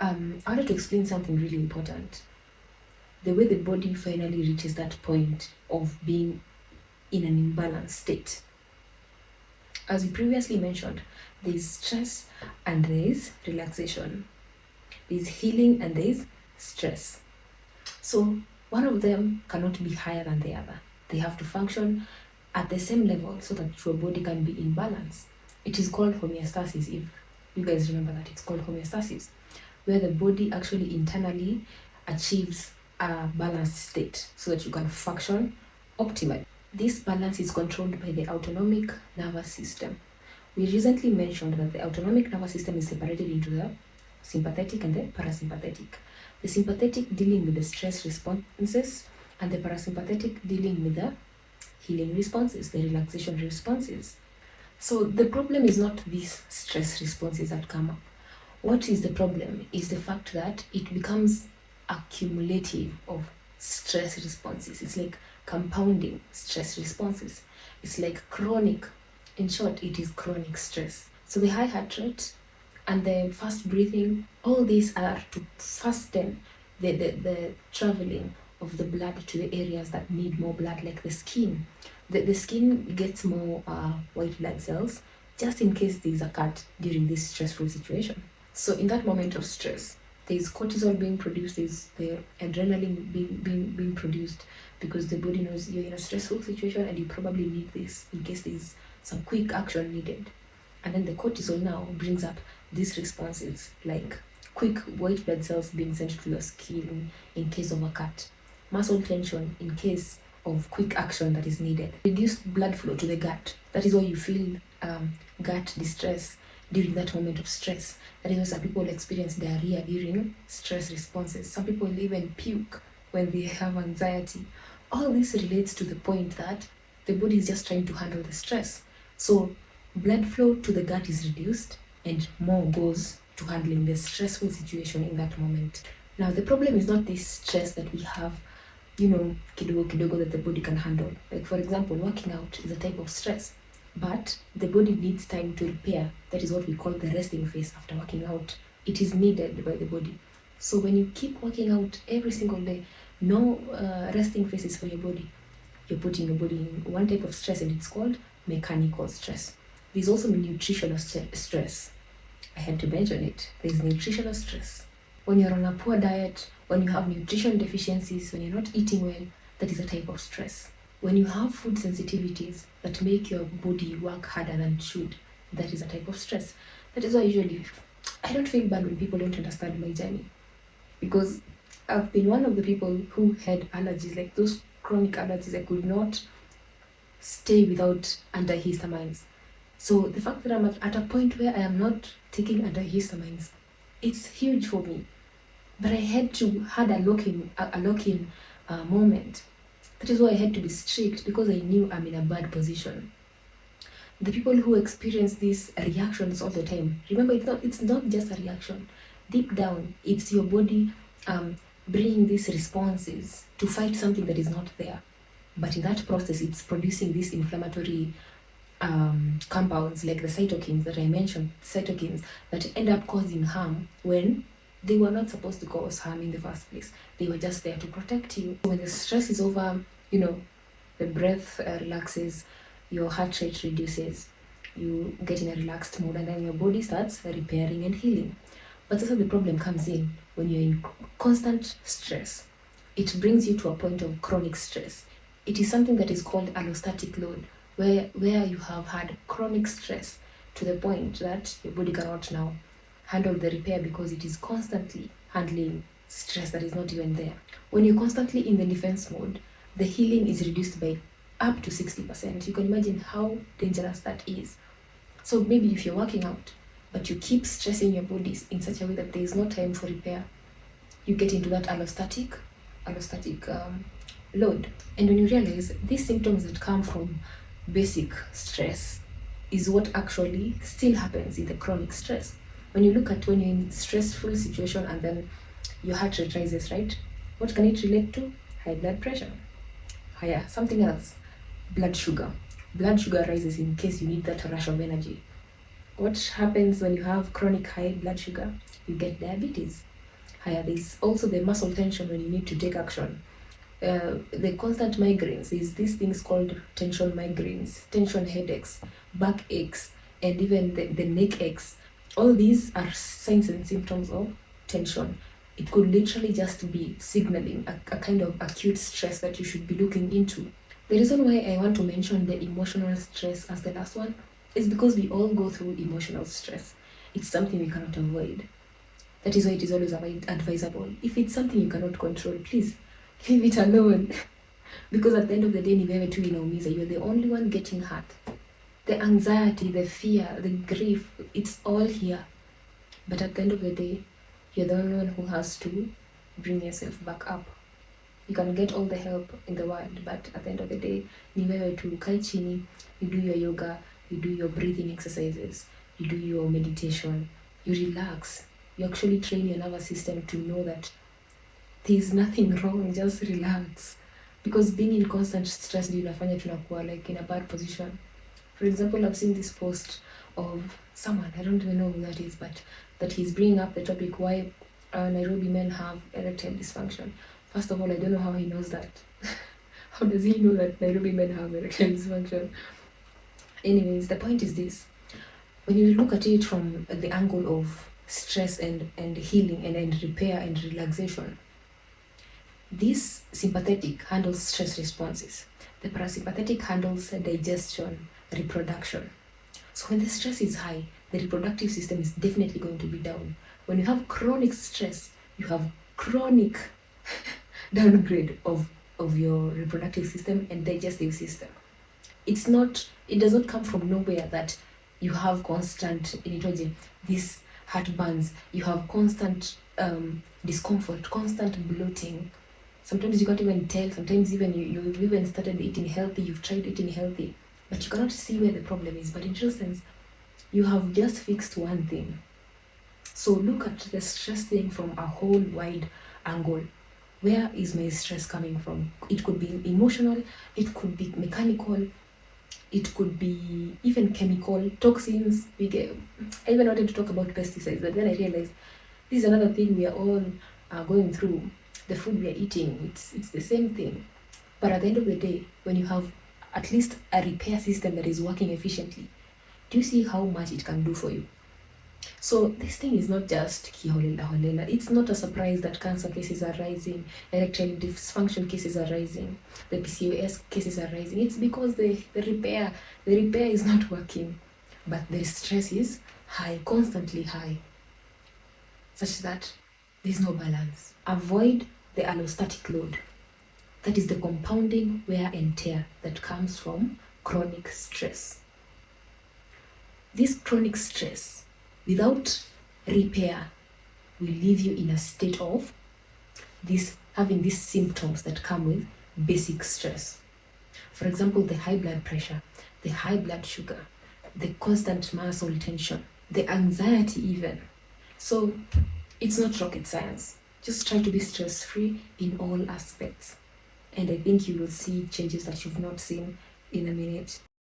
I wanted to explain something really important. The way the body finally reaches that point of being in an imbalanced state. As we previously mentioned, there is stress and there is relaxation. There is healing and there is stress. So one of them cannot be higher than the other. They have to function at the same level so that your body can be in balance. It is called homeostasis. If you guys remember that, it's called homeostasis, where the body actually internally achieves a balanced state so that you can function optimally. This balance is controlled by the autonomic nervous system. We recently mentioned that the autonomic nervous system is separated into the sympathetic and the parasympathetic. The sympathetic dealing with the stress responses and the parasympathetic dealing with the healing responses, the relaxation responses. So the problem is not these stress responses that come up. What is the problem is the fact that it becomes accumulative of stress responses. It's like compounding stress responses. It's like chronic. In short, it is chronic stress. So the high heart rate and the fast breathing, all these are to fasten the traveling of the blood to the areas that need more blood, like the skin. The skin gets more white blood cells just in case there is a cut during this stressful situation. So in that moment of stress, there is cortisol being produced, there is the adrenaline being produced, because the body knows you're in a stressful situation and you probably need this in case there is some quick action needed. And then the cortisol now brings up these responses, like quick white blood cells being sent to your skin in case of a cut, muscle tension in case of quick action that is needed, reduced blood flow to the gut. That is why you feel gut distress during that moment of stress. That is why some people experience diarrhea during stress responses. Some people even puke when they have anxiety. All this relates to the point that the body is just trying to handle the stress. So blood flow to the gut is reduced and more goes to handling the stressful situation in that moment. Now the problem is not this stress that we have, kidogo that the body can handle. Like for example, working out is a type of stress, but the body needs time to repair. That is what we call the resting phase after working out. It is needed by the body. So when you keep working out every single day, no resting phases for your body, you're putting your body in one type of stress, and it's called mechanical stress. There's also nutritional stress. I had to mention it. There's nutritional stress. When you're on a poor diet, when you have nutrition deficiencies, when you're not eating well, that is a type of stress. When you have food sensitivities that make your body work harder than it should, that is a type of stress. That is why usually I don't feel bad when people don't understand my journey, because I've been one of the people who had allergies, like those chronic allergies. I could not stay without antihistamines. So the fact that I'm at a point where I am not taking antihistamines, it's huge for me. But I had a lock-in moment. That is why I had to be strict, because I knew I'm in a bad position. The people who experience these reactions all the time, remember, it's not just a reaction. Deep down, it's your body bringing these responses to fight something that is not there. But in that process, it's producing these inflammatory compounds like the cytokines that I mentioned, cytokines that end up causing harm when they were not supposed to cause harm in the first place. They were just there to protect you. When the stress is over, the breath relaxes, your heart rate reduces, you get in a relaxed mode, and then your body starts repairing and healing. But also the problem comes in when you're in constant stress. It brings you to a point of chronic stress. It is something that is called allostatic load, where you have had chronic stress to the point that your body cannot now handle the repair because it is constantly handling stress that is not even there. When you're constantly in the defense mode, the healing is reduced by up to 60%. You can imagine how dangerous that is. So maybe if you're working out, but you keep stressing your body in such a way that there is no time for repair, you get into that allostatic load. And when you realize these symptoms that come from basic stress is what actually still happens in the chronic stress. When you look at when you're in stressful situation and then your heart rate rises, right? What can it relate to? High blood pressure. Something else. Blood sugar. Blood sugar rises in case you need that rush of energy. What happens when you have chronic high blood sugar? you get diabetes. There's also the muscle tension when you need to take action. The constant migraines is these things called tension migraines, tension headaches, back aches, and even the neck aches. All these are signs and symptoms of tension. It could literally just be signaling a kind of acute stress that you should be looking into. The reason why I want to mention the emotional stress as the last one is because we all go through emotional stress. It's something we cannot avoid. That is why it is always advisable. If it's something you cannot control, please leave it alone. Because at the end of the day, ni wewe tu inaumiza. You're the only one getting hurt. The anxiety, the fear, the grief, it's all here. But at the end of the day, you're the only one who has to bring yourself back up. You can get all the help in the world, but at the end of the day, ni wewe tu kai chini, you do your yoga, you do your breathing exercises, you do your meditation, you relax. You actually train your nervous system to know that there's nothing wrong, just relax. Because being in constant stress inafanya tunakuwa like in a bad position. For example, I've seen this post of someone, I don't even know who that is, but that he's bringing up the topic why Nairobi men have erectile dysfunction. First of all, I don't know how he knows that. How does he know that Nairobi men have erectile dysfunction? Anyways, the point is this. When you look at it from the angle of stress and healing and repair and relaxation, this sympathetic handles stress responses. The parasympathetic handles digestion, reproduction. So when the stress is high, the reproductive system is definitely going to be down. When you have chronic stress, you have chronic downgrade of your reproductive system and digestive system. It does not come from nowhere that you have constant this heartburns, you have constant discomfort, constant bloating. Sometimes you can't even tell, sometimes even you've even started eating healthy, you've tried eating healthy, but you cannot see where the problem is. But in true sense, you have just fixed one thing. So look at the stress thing from a whole wide angle. Where is my stress coming from? It could be emotional, it could be mechanical, it could be even chemical, toxins. I even wanted to talk about pesticides, but then I realized this is another thing we are all going through. The food we are eating, it's the same thing. But at the end of the day, when you have at least a repair system that is working efficiently, do you see how much it can do for you? So this thing is not just kiholela. It's not a surprise that cancer cases are rising, erectile dysfunction cases are rising, the PCOS cases are rising. It's because the repair is not working, but the stress is high, constantly high, such that there's no balance. Avoid the allostatic load. That is the compounding wear and tear that comes from chronic stress. This chronic stress, without repair, will leave you in a state of having these symptoms that come with basic stress. For example, the high blood pressure, the high blood sugar, the constant muscle tension, the anxiety even. So it's not rocket science. Just try to be stress-free in all aspects. And I think you will see changes that you've not seen in a minute.